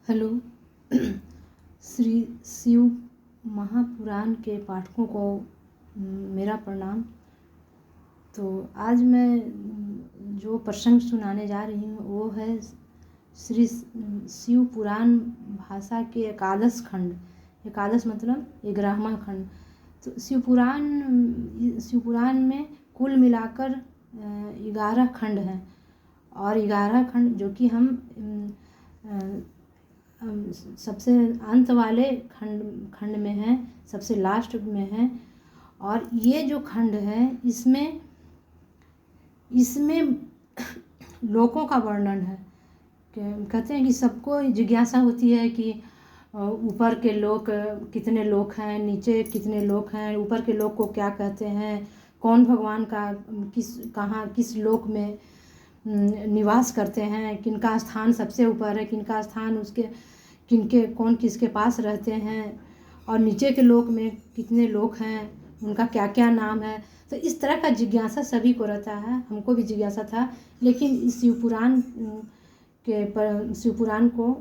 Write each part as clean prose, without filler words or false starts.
Hello. Shri Shiv Mahapuran के पाठकों को मेरा प्रणाम। तो आज मैं जो प्रसंग सुनाने जा रही हूँ वो है श्री शिव पुराण भाषा के एकादश खंड। एकादश मतलब 11वां खंड। तो शिव पुराण में कुल मिलाकर 11 खंड हैं और 11 खंड जो कि हम सबसे अंत वाले खंड में हैं, सबसे लास्ट में हैं। और ये जो खंड है इसमें लोकों का वर्णन है। कहते हैं कि सबको जिज्ञासा होती है कि ऊपर के लोक कितने लोक हैं, नीचे कितने लोक हैं, ऊपर के लोक को क्या कहते हैं, कौन भगवान का किस लोक में निवास करते हैं, किनका स्थान सबसे ऊपर है, किनका स्थान कौन किसके पास रहते हैं, और नीचे के लोक में कितने लोक हैं, उनका क्या क्या नाम है। तो इस तरह का जिज्ञासा सभी को रहता है, हमको भी जिज्ञासा था। लेकिन इस शिव पुराण को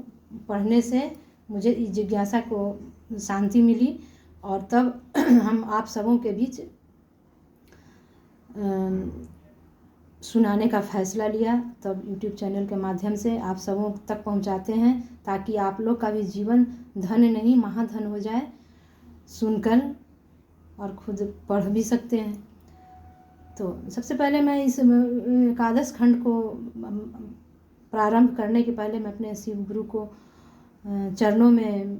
पढ़ने से मुझे इस जिज्ञासा को शांति मिली और तब हम आप सबों के बीच सुनाने का फैसला लिया। तब YouTube चैनल के माध्यम से आप सबों तक पहुंचाते हैं ताकि आप लोग का भी जीवन धन नहीं महाधन हो जाए, सुनकर और खुद पढ़ भी सकते हैं। तो सबसे पहले मैं इस एकादश खंड को प्रारंभ करने के पहले मैं अपने शिव गुरु को चरणों में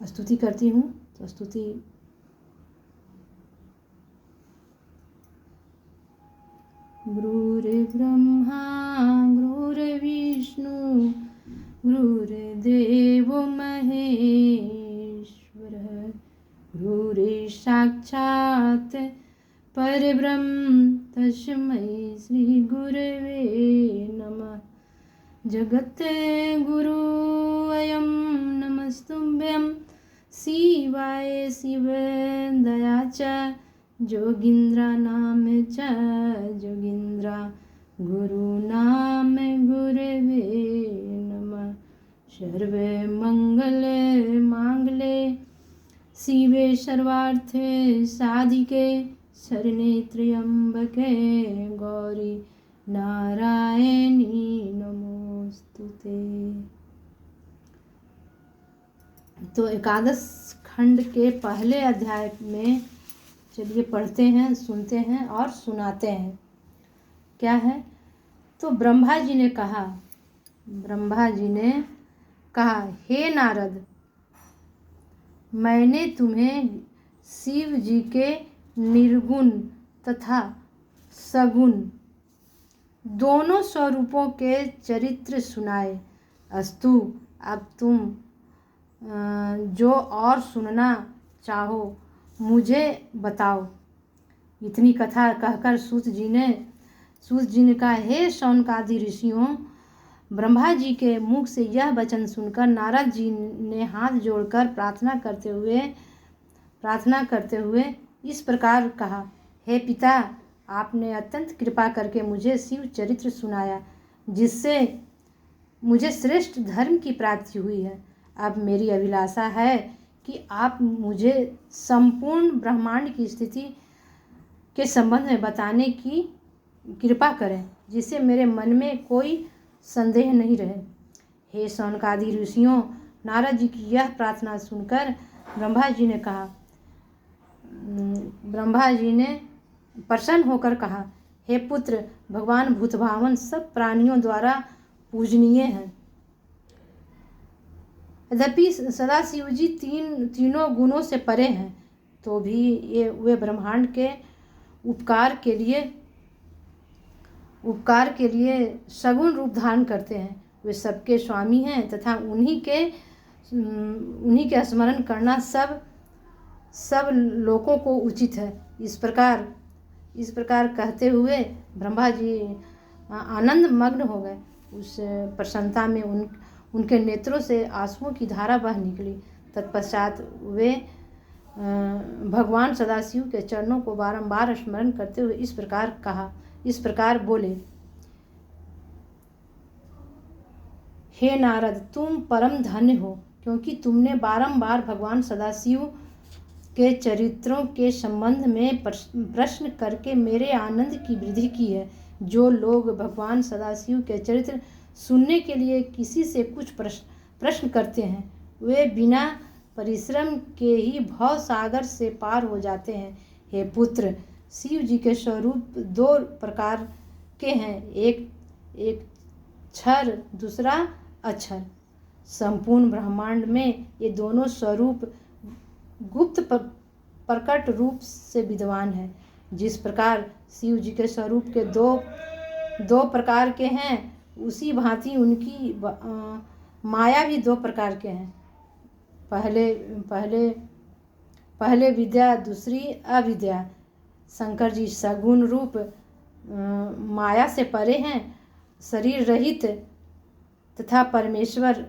स्तुति करती हूँ। तो स्तुति गुरुर्ब्रह्मा गुरुर्विष्णु गुरुर्देवो महेश्वरः गुरुर्साक्षात् परब्रह्म तस्मै श्री गुरवे नमः। जगद्गुरु अयं नमस्तुभ्यं शिवाय शिवदया च जोगीन्द्रा नाम च जोगीन्द्रा गुरु नाम गुरवे नमः। सर्वे मंगल मांगले शिवे सर्वार्थे साधिके शरणे त्र्यंबके गौरी नारायणी नमोस्तुते। तो एकादश खंड के पहले अध्याय में चलिए पढ़ते हैं, सुनते हैं और सुनाते हैं। क्या है? तो ब्रह्मा जी ने कहा, हे नारद, मैंने तुम्हें शिव जी के निर्गुण तथा सगुण दोनों स्वरूपों के चरित्र सुनाए। अस्तु, अब तुम जो और सुनना चाहो मुझे बताओ। इतनी कथा कहकर सूत जी ने कहा, हे शौनकादि ऋषियों, ब्रह्मा जी के मुख से यह वचन सुनकर नारद जी ने हाथ जोड़कर प्रार्थना करते हुए इस प्रकार कहा, हे पिता, आपने अत्यंत कृपा करके मुझे शिव चरित्र सुनाया जिससे मुझे श्रेष्ठ धर्म की प्राप्ति हुई है। अब मेरी अभिलाषा है कि आप मुझे संपूर्ण ब्रह्मांड की स्थिति के संबंध में बताने की कृपा करें जिससे मेरे मन में कोई संदेह नहीं रहे। हे शौनकादि ऋषियों, नारद जी की यह प्रार्थना सुनकर ब्रह्मा जी ने प्रसन्न होकर कहा, हे पुत्र, भगवान भूतभावन सब प्राणियों द्वारा पूजनीय हैं। यद्यपि सदाशिव जी तीनों गुणों से परे हैं तो भी वे ब्रह्मांड के उपकार के लिए सगुण रूप धारण करते हैं। वे सबके स्वामी हैं तथा उन्हीं के स्मरण करना सब लोगों को उचित है। इस प्रकार कहते हुए ब्रह्मा जी आनंद मग्न हो गए। उस प्रसन्नता में उनके नेत्रों से आंसुओं की धारा बह निकली। तत्पश्चात वे भगवान सदाशिव के चरणों को बारंबार स्मरण करते हुए इस प्रकार बोले, हे नारद, तुम परम धन्य हो, क्योंकि तुमने बारंबार भगवान सदाशिव के चरित्रों के संबंध में प्रश्न करके मेरे आनंद की वृद्धि की है। जो लोग भगवान सदाशिव के चरित्र सुनने के लिए किसी से कुछ प्रश्न करते हैं, वे बिना परिश्रम के ही भव सागर से पार हो जाते हैं। हे पुत्र, शिव जी के स्वरूप दो प्रकार के हैं, एक क्षर, दूसरा अक्षर। संपूर्ण ब्रह्मांड में ये दोनों स्वरूप गुप्त प्रकट रूप से विद्वान है। जिस प्रकार शिव जी के स्वरूप के दो प्रकार के हैं, उसी भांति उनकी माया भी दो प्रकार के हैं। पहले विद्या, दूसरी अविद्या। शंकर जी सगुण रूप माया से परे हैं, शरीर रहित तथा परमेश्वर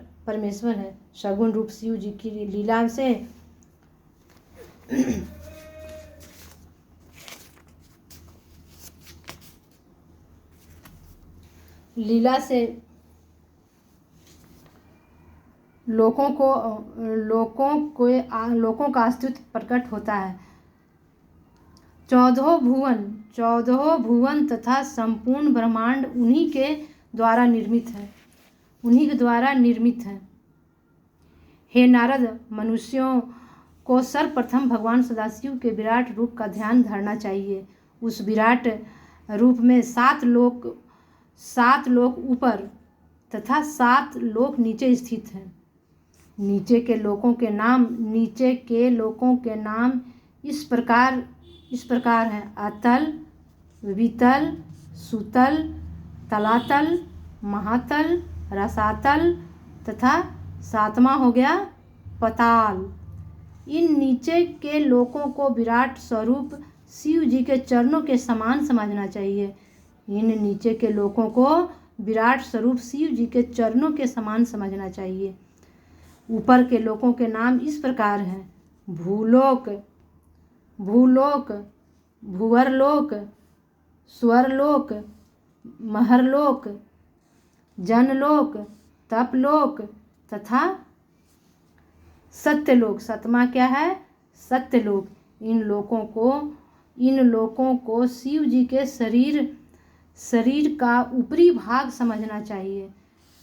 है। सगुण रूप शिव जी की लीला से लोगों का अस्तित्व प्रकट होता है। 14 भुवन तथा संपूर्ण ब्रह्मांड उन्हीं के द्वारा निर्मित है। हे नारद, मनुष्यों को सर्वप्रथम भगवान सदाशिव के विराट रूप का ध्यान धरना चाहिए। उस विराट रूप में 7 लोक ऊपर तथा 7 लोक नीचे स्थित हैं। नीचे के लोकों के नाम इस प्रकार हैं: अतल, वितल, सुतल, तलातल, महातल, रसातल तथा 7वां हो गया पताल। इन नीचे के लोकों को विराट स्वरूप शिव जी के चरणों के समान समझना चाहिए। ऊपर के लोकों के नाम इस प्रकार हैं: भूलोक, भुवरलोक, स्वरलोक, महरलोक, जनलोक, तपलोक तथा सत्यलोक। 7वां क्या है? सत्यलोक। इन लोकों को शिव जी के शरीर का ऊपरी भाग समझना चाहिए।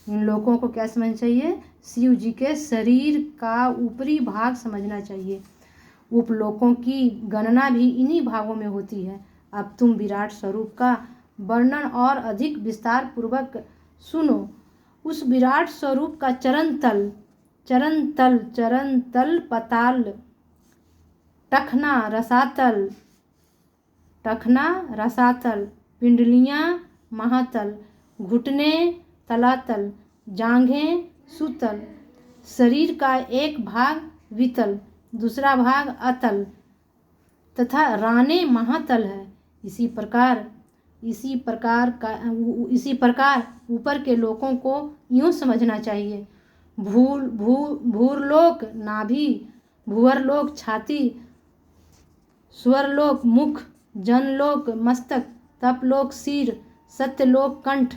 इन लोकों को क्या समझना चाहिए? शिव जी के शरीर का ऊपरी भाग समझना चाहिए। उपलोकों की गणना भी इन्हीं भागों में होती है। अब तुम विराट स्वरूप का वर्णन और अधिक विस्तार पूर्वक सुनो। उस विराट स्वरूप का चरण तल पताल, टखना रसातल, पिंडलियां महातल, घुटने तलातल, जांघें सुतल, शरीर का एक भाग वितल, दूसरा भाग अतल तथा राने महातल है। इसी प्रकार ऊपर के लोकों को यूं समझना चाहिए: भूरलोक नाभि, भुवरलोक छाती, स्वरलोक मुख, जनलोक मस्तक, तपलोक सिर, सत्यलोक कंठ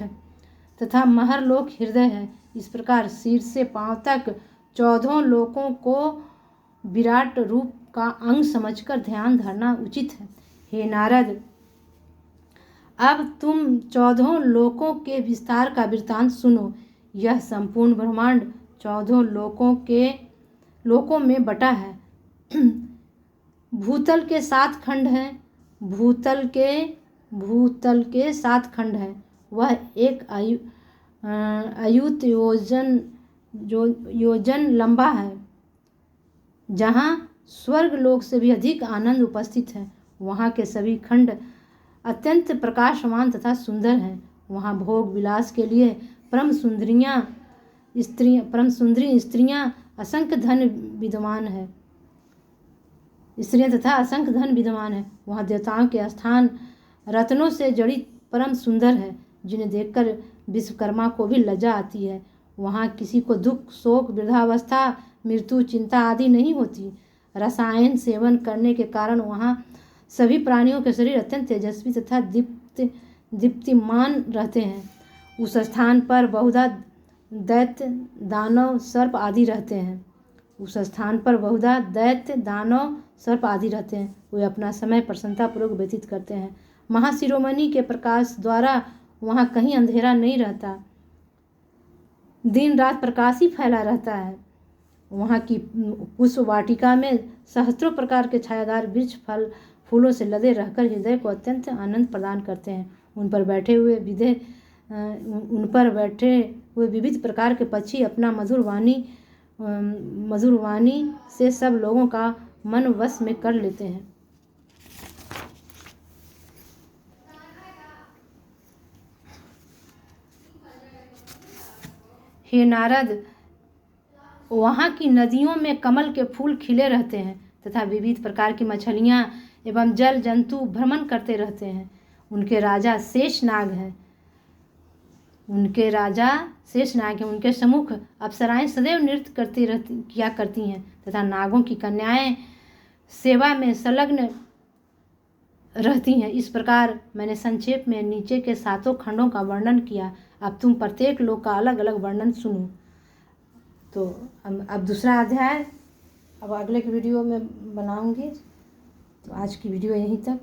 तथा महरलोक हृदय है। इस प्रकार सिर से पांव तक 14 लोकों को विराट रूप का अंग समझकर ध्यान धरना उचित है। हे नारद, अब तुम 14 लोकों के विस्तार का वृत्तांत सुनो। यह संपूर्ण ब्रह्मांड 14 लोकों में बटा है। भूतल के 7 खंड हैं। भूतल के 7 खंड हैं। वह एक अयुत योजन लंबा है। जहाँ स्वर्ग लोक से भी अधिक आनंद उपस्थित है, वहाँ के सभी खंड अत्यंत प्रकाशमान तथा सुंदर हैं। वहाँ भोग विलास के लिए परम सुंदरी स्त्रियां असंख्य धन विद्यमान है। वहाँ देवताओं के स्थान रत्नों से जड़ित परम सुंदर है, जिन्हें देखकर विश्वकर्मा को भी लज्जा आती है। वहाँ किसी को दुख, शोक, वृद्धावस्था, मृत्यु, चिंता आदि नहीं होती। रसायन सेवन करने के कारण वहाँ सभी प्राणियों के शरीर अत्यंत तेजस्वी तथा दीप्तिमान रहते हैं। उस स्थान पर बहुधा दैत्य, दानव, सर्प आदि रहते हैं। उस स्थान पर बहुधा दैत्य, दानव, सर्प आदि रहते हैं। वे अपना समय प्रसन्नतापूर्वक व्यतीत करते हैं। महाशिरोमणि के प्रकाश द्वारा वहाँ कहीं अंधेरा नहीं रहता, दिन रात प्रकाश ही फैला रहता है। वहाँ की पुष्प वाटिका में सहस्त्रों प्रकार के छायादार वृक्ष फल फूलों से लदे रहकर हृदय को अत्यंत आनंद प्रदान करते हैं। उन पर बैठे हुए विविध प्रकार के पक्षी अपना मधुर वाणी से सब लोगों का मन वश में कर लेते हैं। हे नारद, वहाँ की नदियों में कमल के फूल खिले रहते हैं तथा विविध प्रकार की मछलियाँ एवं जल जंतु भ्रमण करते रहते हैं। उनके राजा शेषनाग हैं। उनके सम्मुख अप्सराएं सदैव नृत्य किया करती हैं तथा नागों की कन्याएं सेवा में संलग्न रहती हैं। इस प्रकार मैंने संक्षेप में नीचे के 7 खंडों का वर्णन किया। अब तुम प्रत्येक लोक का अलग अलग वर्णन सुनो। तो अब दूसरा अध्याय अब अगले की वीडियो में बनाऊंगी। तो आज की वीडियो यहीं तक।